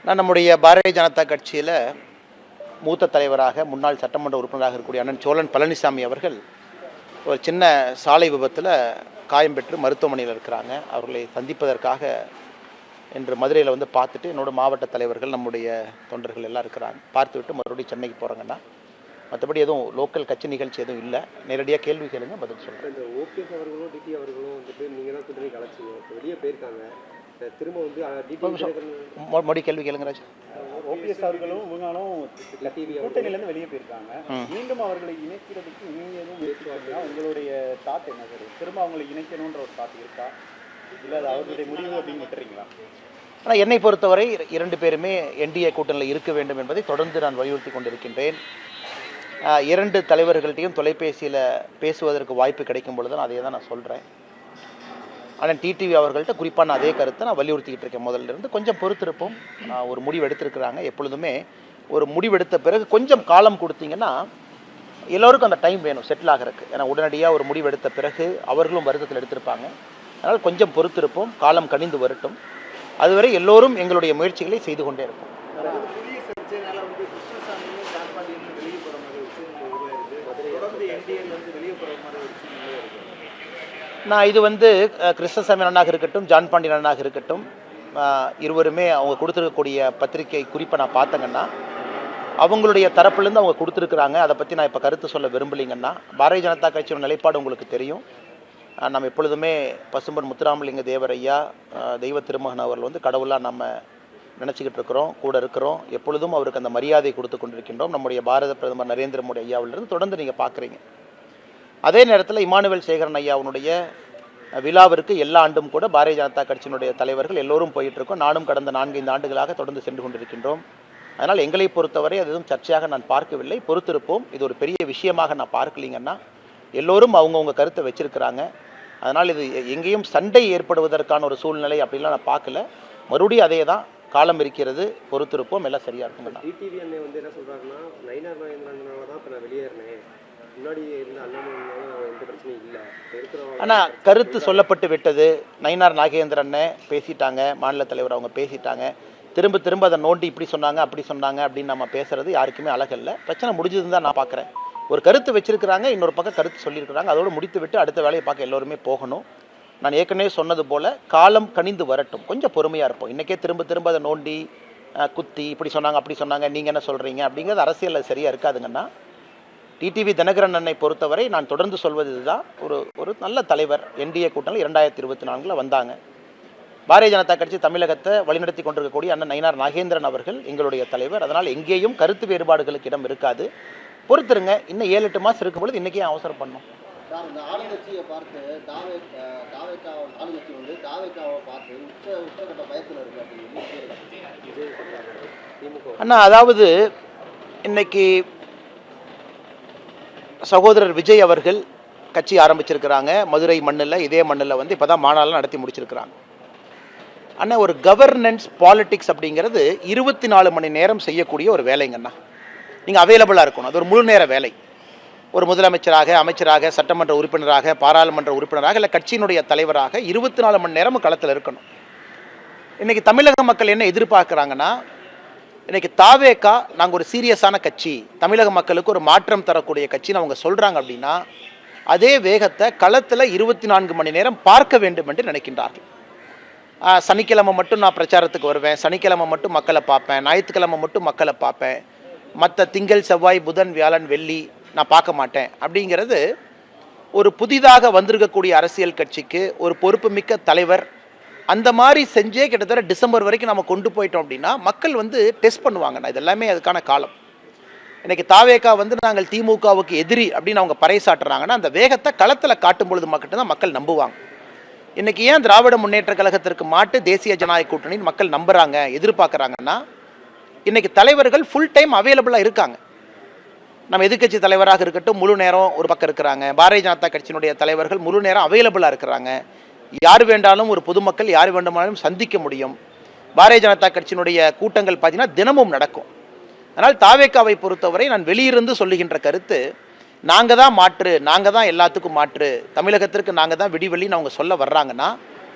நான் நம்முடைய பாரதிய ஜனதா கட்சியில் மூத்த தலைவராக முன்னாள் சட்டமன்ற உறுப்பினராக இருக்கக்கூடிய அண்ணன் சோழன் பழனிசாமி அவர்கள் ஒரு சின்ன சாலை விபத்தில் காயம் பெற்று மருத்துவமனையில் இருக்கிறாங்க. அவர்களை சந்திப்பதற்காக இன்று மதுரையில் வந்து பார்த்துட்டு என்னோட மாவட்ட தலைவர்கள் நம்முடைய தொண்டர்கள் எல்லாம் இருக்கிறாங்க. பார்த்துவிட்டு மறுபடியும் சென்னைக்கு போகிறாங்கன்னா மற்றபடி எதுவும் லோக்கல் கட்சி நிகழ்ச்சி எதுவும் இல்லை. நேரடியாக கேள்வி கேளுங்க, பதில் சொல்லுங்கள். இந்த ஓபிஎஸ் அவர்களும் டிடி அவர்களும் வந்துட்டு நீங்கள் தான் கூட்டணி கலைச்சிங்க, வெளியே போயிருக்காங்க. திரும்ப வந்து மொழி கேள்வி கேளுங்க ராஜ். ஓபிஎஸ் அவர்களும் இவங்களும் கூட்டணியிலேருந்து வெளியே போயிருக்காங்க. மீண்டும் அவர்களை இணைக்கிறதுக்கு நீங்கள் எதுவும் முயற்சி உங்களுடைய தாட் என்ன சார்? திரும்ப அவங்களை இணைக்கணுன்ற ஒரு தாட் இருக்கா, இல்லை அது அவர்களுடைய முடிவு அப்படின்னு விட்டுறீங்களா? ஆனால் என்னை பொறுத்தவரை இரண்டு பேருமே என்டிஏ கூட்டணியில் இருக்க வேண்டும் என்பதை தொடர்ந்து நான் வலியுறுத்தி கொண்டிருக்கின்றேன். இரண்டு தலைவர்கள்ட்டையும் தொலைபேசியில் பேசுவதற்கு வாய்ப்பு கிடைக்கும் பொழுது தான் அதே தான் நான் சொல்கிறேன். ஆனால் டிடிவி அவர்கள்ட்ட குறிப்பாக நான் அதே கருத்தை நான் வலியுறுத்திக்கிட்டு இருக்கேன். முதல்ல இருந்து கொஞ்சம் பொறுத்திருப்போம். ஒரு முடிவு எடுத்திருக்கிறாங்க. எப்பொழுதுமே ஒரு முடிவெடுத்த பிறகு கொஞ்சம் காலம் கொடுத்தீங்கன்னா எல்லோருக்கும் அந்த டைம் வேணும் செட்டில் ஆகிறதுக்கு. ஏன்னா உடனடியாக ஒரு முடிவு எடுத்த பிறகு அவர்களும் வருத்தத்தில் எடுத்திருப்பாங்க. அதனால் கொஞ்சம் பொறுத்திருப்போம், காலம் கனிந்து வரட்டும். அதுவரை எல்லோரும் எங்களுடைய முயற்சிகளை செய்து கொண்டே இருப்போம். நான் இது வந்து கிருஷ்ணசாமி அண்ணனாக இருக்கட்டும், ஜான் பாண்டியன் அண்ணனாக இருக்கட்டும், இருவருமே அவங்க கொடுத்துருக்கக்கூடிய பத்திரிகை குறிப்பை நான் பார்த்தங்கன்னா அவங்களுடைய தரப்புலேருந்து அவங்க கொடுத்துருக்குறாங்க. அதை பற்றி நான் இப்போ கருத்து சொல்ல விரும்பலைங்கன்னா, பாரதிய ஜனதா கட்சியோட நிலைப்பாடு உங்களுக்கு தெரியும். நம்ம எப்பொழுதுமே பசும்பன் முத்துராமலிங்க தேவர் ஐயா, தெய்வ திருமகன் அவர்கள் வந்து கடவுளாக நம்ம நினச்சிக்கிட்டு இருக்கிறோம், கூட இருக்கிறோம். எப்பொழுதும் அவருக்கு அந்த மரியாதை கொடுத்து கொண்டிருக்கின்றோம். நம்முடைய பாரத பிரதமர் நரேந்திர மோடி ஐயாவிலிருந்து தொடர்ந்து நீங்கள் பார்க்குறீங்க. அதே நேரத்தில் இமானுவேல் சேகரன் ஐயாவுடைய விழாவிற்கு எல்லா ஆண்டும் கூட பாரதிய ஜனதா கட்சியினுடைய தலைவர்கள் எல்லோரும் போயிட்டுருக்கோம். நானும் கடந்த 4-5 ஆண்டுகளாக தொடர்ந்து சென்று கொண்டிருக்கின்றோம். அதனால் எங்களை பொறுத்தவரை அது எதுவும் சர்ச்சையாக நான் பார்க்கவில்லை. பொறுத்திருப்போம். இது ஒரு பெரிய விஷயமாக நான் பார்க்கலிங்கன்னா எல்லோரும் அவங்கவுங்க கருத்தை வச்சிருக்கிறாங்க. அதனால் இது எங்கேயும் சண்டை ஏற்படுவதற்கான ஒரு சூழ்நிலை அப்படின்லாம் நான் பார்க்கல. மறுபடியும் அதே தான், காலம் இருக்கிறது, பொறுத்திருப்போம், எல்லாம் சரியாக இருக்குங்கண்ணா. டிடிவி அண்ணே வந்து என்ன சொல்கிறாங்கன்னா, நயினார் நாகேந்திரனால தான் இப்போ நான் வெளியேறினேன், முன்னாடி இருந்த அண்ணாமலைனால எந்த பிரச்சனையும் இல்லை இருக்கிறோம். ஆனால் கருத்து சொல்லப்பட்டு விட்டது. நயினார் நாகேந்திரனை பேசிட்டாங்க, மாநில தலைவர் அவங்க பேசிட்டாங்க. திரும்ப திரும்ப அதை நோண்டி இப்படி சொன்னாங்க அப்படி சொன்னாங்க அப்படின்னு நம்ம பேசுறது யாருக்குமே அழகல்ல. பிரச்சனை முடிஞ்சதுன்னு தான் நான் பார்க்குறேன். ஒரு கருத்து வச்சிருக்கிறாங்க, இன்னொரு பக்கம் கருத்து சொல்லியிருக்கிறாங்க. அதோடு முடித்து விட்டு அடுத்த வேலையை பார்க்க எல்லோருமே போகணும். நான் ஏற்கனவே சொன்னது போல் காலம் கனிந்து வரட்டும், கொஞ்சம் பொறுமையாக இருப்போம். இன்றைக்கே திரும்ப திரும்ப அதை நோண்டி குத்தி இப்படி சொன்னாங்க அப்படி சொன்னாங்க நீங்கள் என்ன சொல்கிறீங்க அப்படிங்கிறது அரசியலில் சரியாக இருக்காதுங்கன்னா. டிடிவி தினகரன் அண்ணனை பொறுத்தவரை நான் தொடர்ந்து சொல்வது இதுதான், ஒரு நல்ல தலைவர். என்டிஏ கூட்டணியில் 2024 வந்தாங்க. பாரதிய ஜனதா கட்சி தமிழகத்தை வழிநடத்தி கொண்டிருக்கக்கூடிய அண்ணன் நயினார் நாகேந்திரன் அவர்கள் எங்களுடைய தலைவர். அதனால் எங்கேயும் கருத்து வேறுபாடுகளுக்கு இடம் இருக்காது. பொறுத்துருங்க. இன்னும் 7-8 மாதம் இருக்கும் பொழுது இன்றைக்கே அவசரம் பண்ணோம். இந்த ஆளுங்கட்சியை பார்த்து ஆளுங்கட்சி வந்து தாவேக்காவை பார்த்து உச்சகட்ட பயத்தில் இருக்கு. அண்ணா, அதாவது இன்னைக்கு சகோதரர் விஜய் அவர்கள் கட்சி ஆரம்பிச்சிருக்கிறாங்க. மதுரை மண்ணில், இதே மண்ணில் வந்து இப்போ தான் மாநாளம் நடத்தி முடிச்சிருக்கிறாங்க. ஆனால் ஒரு கவர்னன்ஸ் பாலிட்டிக்ஸ் அப்படிங்கிறது 24 மணி நேரம் செய்யக்கூடிய ஒரு வேலைங்கண்ணா. நீங்கள் அவைலபிளாக இருக்கணும். அது ஒரு முழு நேர வேலை. ஒரு முதலமைச்சராக, அமைச்சராக, சட்டமன்ற உறுப்பினராக, பாராளுமன்ற உறுப்பினராக, இல்லை கட்சியினுடைய தலைவராக 24 மணி நேரமும் களத்தில் இருக்கணும். இன்றைக்கி தமிழக மக்கள் என்ன எதிர்பார்க்குறாங்கன்னா, இன்றைக்கி தாவேக்கா நாங்கள் ஒரு சீரியஸான கட்சி, தமிழக மக்களுக்கு ஒரு மாற்றம் தரக்கூடிய கட்சின்னு அவங்க சொல்கிறாங்க அப்படின்னா அதே வேகத்தை களத்தில் 24 மணி நேரம் பார்க்க வேண்டும் என்று நினைக்கின்றார்கள். சனிக்கிழமை மட்டும் நான் பிரச்சாரத்துக்கு வருவேன், சனிக்கிழமை மட்டும் மக்களை பார்ப்பேன், ஞாயிற்றுக்கிழமை மட்டும் மக்களை பார்ப்பேன், மற்ற திங்கள் செவ்வாய் புதன் வியாழன் வெள்ளி நான் பார்க்க மாட்டேன் அப்படிங்கிறது ஒரு புதிதாக வந்திருக்கக்கூடிய அரசியல் கட்சிக்கு ஒரு பொறுப்புமிக்க தலைவர் அந்த மாதிரி செஞ்சே கிட்டத்தட்ட டிசம்பர் வரைக்கும் நம்ம கொண்டு போயிட்டோம் அப்படின்னா மக்கள் வந்து டெஸ்ட் பண்ணுவாங்கண்ணா. இது எல்லாமே அதுக்கான காலம். இன்றைக்கி தாவேக்கா வந்து நாங்கள் திமுகவுக்கு எதிரி அப்படின்னு அவங்க பறைசாட்டுறாங்கன்னா அந்த வேகத்தை களத்தில் காட்டும் பொழுது மக்கள் தான் மக்கள் நம்புவாங்க. இன்றைக்கி ஏன் திராவிட முன்னேற்ற கழகத்திற்கு மாட்டு தேசிய ஜனநாயக கூட்டணின்னு மக்கள் நம்புகிறாங்க, எதிர்பார்க்குறாங்கன்னா இன்றைக்கி தலைவர்கள் ஃபுல் டைம் அவைலபிளாக இருக்காங்க. நம்ம எதிர்க்கட்சி தலைவராக இருக்கட்டும் முழு நேரம் ஒரு பக்கம் இருக்கிறாங்க. பாரதிய ஜனதா கட்சியினுடைய தலைவர்கள் முழு நேரம் அவைலபிளாக இருக்கிறாங்க. யார் வேண்டாலும் ஒரு பொதுமக்கள் யார் வேண்டுமானாலும் சந்திக்க முடியும். பாரதிய ஜனதா கட்சியினுடைய கூட்டங்கள் பார்த்தீங்கன்னா தினமும் நடக்கும். அதனால் தாவேக்காவை பொறுத்தவரை நான் வெளியிருந்து சொல்லுகின்ற கருத்து, நாங்கள் தான் மாற்று, நாங்கள் தான் எல்லாத்துக்கும் மாற்று, தமிழகத்திற்கு நாங்கள் தான் விடிவெளின்னு அவங்க சொல்ல வர்றாங்கன்னா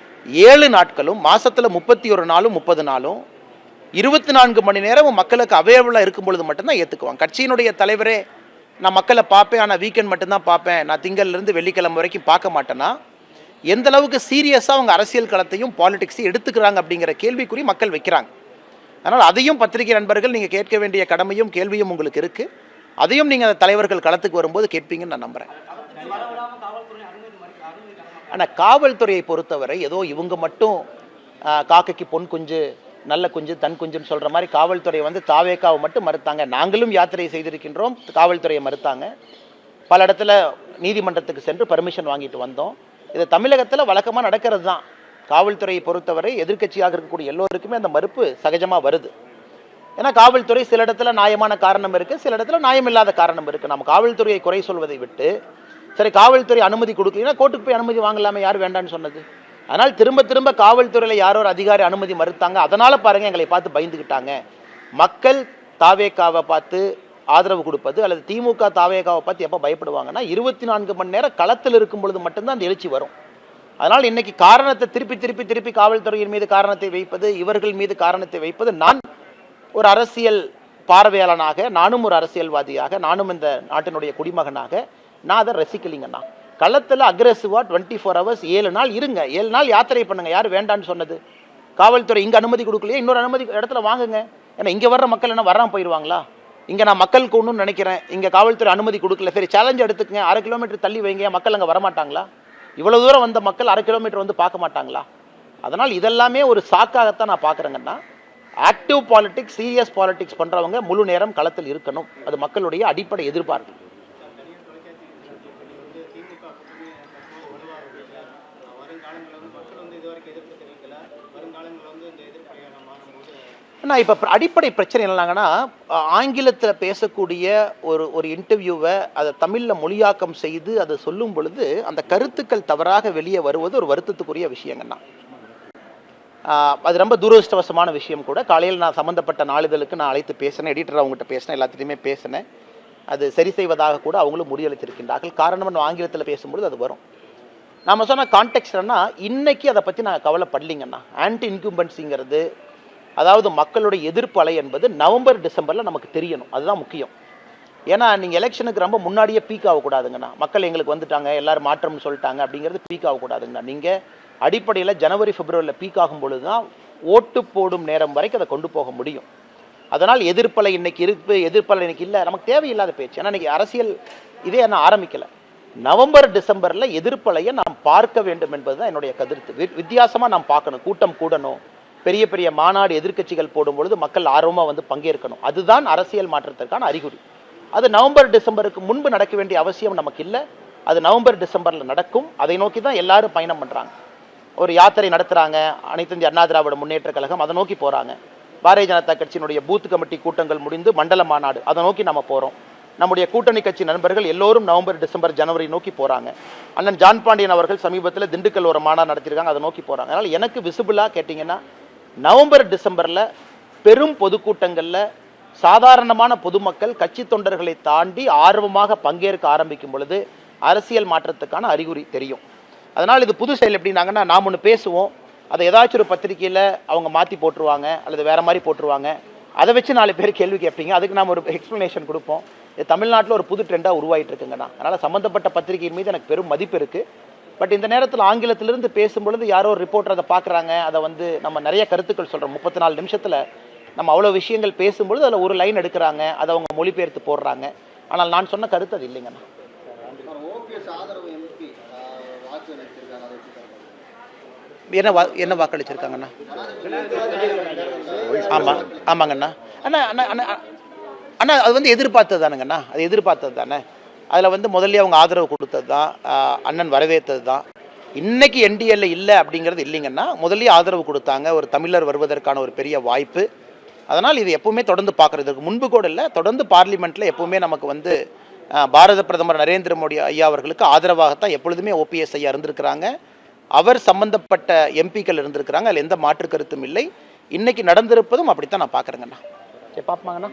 7 நாட்களும் மாதத்தில் 31 நாளும் 30 நாளும் 24 மணி நேரமும் மக்களுக்கு அவைலபிளாக இருக்கும் பொழுது மட்டும்தான் ஏற்றுக்குவாங்க. கட்சியினுடைய தலைவரே நான் மக்களை பார்ப்பேன், ஆனால் வீக்கெண்ட் மட்டும்தான் பார்ப்பேன், நான் திங்கள்லேருந்து வெள்ளிக்கிழமை வரைக்கும் பார்க்க மாட்டேன்னா எந்த அளவுக்கு சீரியஸாக அவங்க அரசியல் களத்தையும் பாலிடிக்ஸையும் எடுத்துக்கிறாங்க அப்படிங்கிற கேள்விக்குறி மக்கள் வைக்கிறாங்க. அதனால் அதையும் பத்திரிகை நண்பர்கள் நீங்கள் கேட்க வேண்டிய கடமையும் கேள்வியும் உங்களுக்கு இருக்குது. அதையும் நீங்கள் தலைவர்கள் களத்துக்கு வரும்போது கேட்பீங்கன்னு நான் நம்புகிறேன். ஆனால் காவல்துறையை பொறுத்தவரை ஏதோ இவங்க மட்டும் காக்கைக்கு பொன் குஞ்சு நல்ல குஞ்சு தன் குஞ்சுன்னு சொல்கிற மாதிரி காவல்துறை வந்து தாவேக்காவை மட்டும் மறுத்தாங்க. நாங்களும் யாத்திரை செய்திருக்கின்றோம், காவல்துறையை மறுத்தாங்க. பல இடத்துல நீதிமன்றத்துக்கு சென்று பர்மிஷன் வாங்கிட்டு வந்தோம். இது தமிழகத்தில் வழக்கமாக நடக்கிறது தான். காவல்துறையை பொறுத்தவரை எதிர்க்கட்சியாக இருக்கக்கூடிய எல்லோருக்குமே அந்த மறுப்பு சகஜமாக வருது. ஏன்னா காவல்துறை சில இடத்துல நியாயமான காரணம் இருக்குது, சில இடத்துல நியாயமில்லாத காரணம் இருக்குது. நம்ம காவல்துறையை குறை சொல்வதை விட்டு சரி காவல்துறை அனுமதி கொடுக்கலன்னா கோர்ட்டுக்கு போய் அனுமதி வாங்கலாமே, யார் வேண்டான்னு சொன்னது? அதனால் திரும்ப திரும்ப காவல்துறையில் யாரோ ஒரு அதிகாரி அனுமதி மறுத்தாங்க, அதனால் பாருங்கள் எங்களை பார்த்து பயந்துக்கிட்டாங்க. மக்கள் தாவேக்காவை பார்த்து ஆதரவு கொடுப்பது அல்லது திமுக தாவேக்காவை பார்த்து எப்போ பயப்படுவாங்கன்னா 24 மணி நேரம் களத்தில் இருக்கும் பொழுது மட்டும்தான் அந்த எழுச்சி வரும். அதனால் இன்னைக்கு காரணத்தை திருப்பி காவல்துறையின் மீது காரணத்தை வைப்பது, இவர்கள் மீது காரணத்தை வைப்பது, நான் ஒரு அரசியல் பார்வையாளனாக, நானும் ஒரு அரசியல்வாதியாக, நானும் இந்த நாட்டினுடைய குடிமகனாக நான் அதை ரசிக்கலிங்கண்ணா. களத்தில் அக்ரெசிவாக 24 hours 7 நாள் இருங்க, 7 நாள் யாத்திரை பண்ணுங்க. யார் வேண்டான்னு சொன்னது? காவல்துறை இங்கே அனுமதி கொடுக்கலையே, இன்னொரு அனுமதி இடத்துல வாங்குங்க. ஏன்னா இங்கே வர்ற மக்கள் என்ன வராமல் போயிடுவாங்களா? இங்கே நான் மக்களுக்கு ஒன்றுன்னு நினைக்கிறேன், இங்கே காவல்துறை அனுமதி கொடுக்கல, சரி சேலஞ்ச் எடுத்துக்கங்க, 1/2 கிலோமீட்டர் தள்ளி வைங்க, மக்கள் அங்கே வரமாட்டாங்களா? இவ்வளோ தூரம் வந்த மக்கள் 1/2 கிலோமீட்டர் வந்து பார்க்க மாட்டாங்களா? அதனால் இதெல்லாமே ஒரு சாக்காகத்தான் நான் பார்க்குறேங்கன்னா, ஆக்டிவ் பாலிடிக்ஸ், சீரியஸ் பாலிடிக்ஸ் பண்ணுறவங்க முழு நேரம் களத்தில் இருக்கணும். அது மக்களுடைய அடிப்படை எதிர்பார்ப்பு. ஆனால் இப்போ அடிப்படை பிரச்சனை என்னன்னாங்கன்னா, ஆங்கிலத்தில் பேசக்கூடிய ஒரு இன்டர்வியூவை அதை தமிழில் மொழியாக்கம் செய்து அதை சொல்லும் பொழுது அந்த கருத்துக்கள் தவறாக வெளியே வருவது ஒரு வருத்தத்துக்குரிய விஷயங்கண்ணா. அது ரொம்ப துரதிருஷ்டவசமான விஷயம் கூட. காலையில் நான் சம்மந்தப்பட்ட நாளிதழுக்கு நான் அழைத்து பேசினேன், எடிட்டர் அவங்ககிட்ட பேசினேன், எல்லாத்துலேயுமே பேசினேன். அது சரி செய்வதாக கூட அவங்களும் முடிவளித்திருக்கின்றார்கள். காரணம் நம்ம ஆங்கிலத்தில் பேசும்பொழுது அது வரும். நாம் சொன்ன கான்டெக்ஸ்ட்னா இன்னைக்கு அதை பற்றி நான் கவலைப்படலிங்கண்ணா. ஆன்டி இன்கும்பன்சிங்கிறது, அதாவது மக்களுடைய எதிர்ப்பு அலை என்பது நவம்பர் டிசம்பரில் நமக்கு தெரியணும். அதுதான் முக்கியம். ஏன்னா நீங்கள் எலெக்ஷனுக்கு ரொம்ப முன்னாடியே பீக் ஆகக்கூடாதுங்கண்ணா. மக்கள் எங்களுக்கு வந்துட்டாங்க, எல்லோரும் மாற்றம்னு சொல்லிட்டாங்க அப்படிங்கிறது பீக் ஆகக்கூடாதுங்கண்ணா. நீங்கள் அடிப்படையில் ஜனவரி பிப்ரவரியில் பீக் ஆகும் பொழுது தான் ஓட்டு போடும் நேரம் வரைக்கும் அதை கொண்டு போக முடியும். அதனால் எதிர்ப்பலை இன்னைக்கு இருக்கு, எதிர்ப்பலை இன்னைக்கு இல்லை, நமக்கு தேவையில்லாத பேச்சு. ஏன்னா இன்னைக்கு அரசியல் இதே நான் ஆரம்பிக்கலை. நவம்பர் டிசம்பரில் எதிர்ப்பலையை நாம் பார்க்க வேண்டும் என்பது தான் என்னுடைய கருத்து. வித்தியாசமாக நாம் பார்க்கணும், கூட்டம் கூடணும், பெரிய பெரிய மாநாடு எதிர்க்கட்சிகள் போடும்பொழுது மக்கள் ஆர்வமாக வந்து பங்கேற்கணும். அதுதான் அரசியல் மாற்றத்திற்கான அறிகுறி. அது நவம்பர் டிசம்பருக்கு முன்பு நடக்க வேண்டிய அவசியம் நமக்கு இல்லை. அது நவம்பர் டிசம்பரில் நடக்கும். அதை நோக்கி தான் எல்லாரும் பயணம் பண்ணுறாங்க. ஒரு யாத்திரை நடத்துகிறாங்க, அனைத்து இந்திய அண்ணா திராவிட முன்னேற்ற கழகம் அதை நோக்கி போகிறாங்க. பாரதிய ஜனதா கட்சியினுடைய பூத் கமிட்டி கூட்டங்கள் முடிந்து மண்டல மாநாடு அதை நோக்கி நம்ம போகிறோம். நம்முடைய கூட்டணி கட்சி நண்பர்கள் எல்லோரும் நவம்பர் டிசம்பர் ஜனவரி நோக்கி போகிறாங்க. அண்ணன் ஜான் பாண்டியன் அவர்கள் சமீபத்தில் திண்டுக்கல் ஒரு மாநாடு நடத்திருக்காங்க, அதை நோக்கி போகிறாங்க. அதனால் எனக்கு விசிபிளாக கேட்டிங்கன்னா நவம்பர் டிசம்பரில் பெரும் பொதுக்கூட்டங்களில் சாதாரணமான பொதுமக்கள் கட்சி தொண்டர்களை தாண்டி ஆர்வமாக பங்கேற்க ஆரம்பிக்கும் பொழுது அரசியல் மாற்றத்துக்கான அறிகுறி தெரியும். அதனால் இது புது ஸ்டைல் எப்படின்னாங்கன்னா, நாம் ஒன்று பேசுவோம், அதை ஏதாச்சும் ஒரு பத்திரிகையில் அவங்க மாற்றி போட்டுருவாங்க அல்லது வேறு மாதிரி போட்டுருவாங்க. அதை வச்சு 4 பேர் கேள்வி கேட்பீங்க, அதுக்கு நாம் ஒரு எக்ஸ்ப்ளனேஷன் கொடுப்போம். இது தமிழ்நாட்டில் ஒரு புது ட்ரெண்டாக உருவாகிட்டு இருக்குங்கண்ணா. அதனால் சம்மந்தப்பட்ட பத்திரிகையின் மீது எனக்கு பெரும் மதிப்பு இருக்குது. பட் இந்த நேரத்தில் ஆங்கிலத்திலிருந்து பேசும்பொழுது யாரோ ஒரு ரிப்போர்ட்டர் அதை பார்க்குறாங்க, அதை வந்து நம்ம நிறைய கருத்துக்கள் சொல்கிறோம். 34 நிமிஷத்தில் நம்ம அவ்வளோ விஷயங்கள் பேசும்பொழுது அதில் ஒரு லைன் எடுக்கிறாங்க, அதை அவங்க மொழிபெயர்த்து போடுறாங்க. ஆனால் நான் சொன்ன கருத்து அது இல்லைங்கண்ணா. என்ன வாக்களிச்சிருக்காங்கண்ணா? ஆமாங்கண்ணா. அண்ணா அண்ணா அண்ணா அண்ணா அது வந்து எதிர்பார்த்தது தானுங்கண்ணா, அது எதிர்பார்த்தது தானே. அதில் வந்து முதல்ல அவங்க ஆதரவு கொடுத்தது தான், அண்ணன் வரவேற்றது தான். இன்னைக்கு என்டிஏல இல்லை அப்படிங்கிறது இல்லைங்கன்னா, முதல்ல ஆதரவு கொடுத்தாங்க. ஒரு தமிழர் வருவதற்கான ஒரு பெரிய வாய்ப்பு. அதனால் இது எப்பவுமே தொடர்ந்து பார்க்குறதுக்கு முன்பு கூட இல்லை, தொடர்ந்து பார்லிமெண்ட்டில் எப்பவுமே நமக்கு வந்து பாரத பிரதமர் நரேந்திர மோடி ஐயா அவர்களுக்கு ஆதரவாகத்தான் எப்பொழுதுமே ஓபிஎஸ் ஐயா இருந்திருக்கிறாங்க. அவர் சம்பந்தப்பட்ட எம்பிக்கள் இருந்திருக்கிறாங்க, அதில் எந்த மாற்று கருத்தும் இல்லை. இன்னைக்கு நடந்திருப்பதும் அப்படித்தான் நான் பார்க்குறேங்கண்ணா. சரி பார்ப்போமாங்கண்ணா.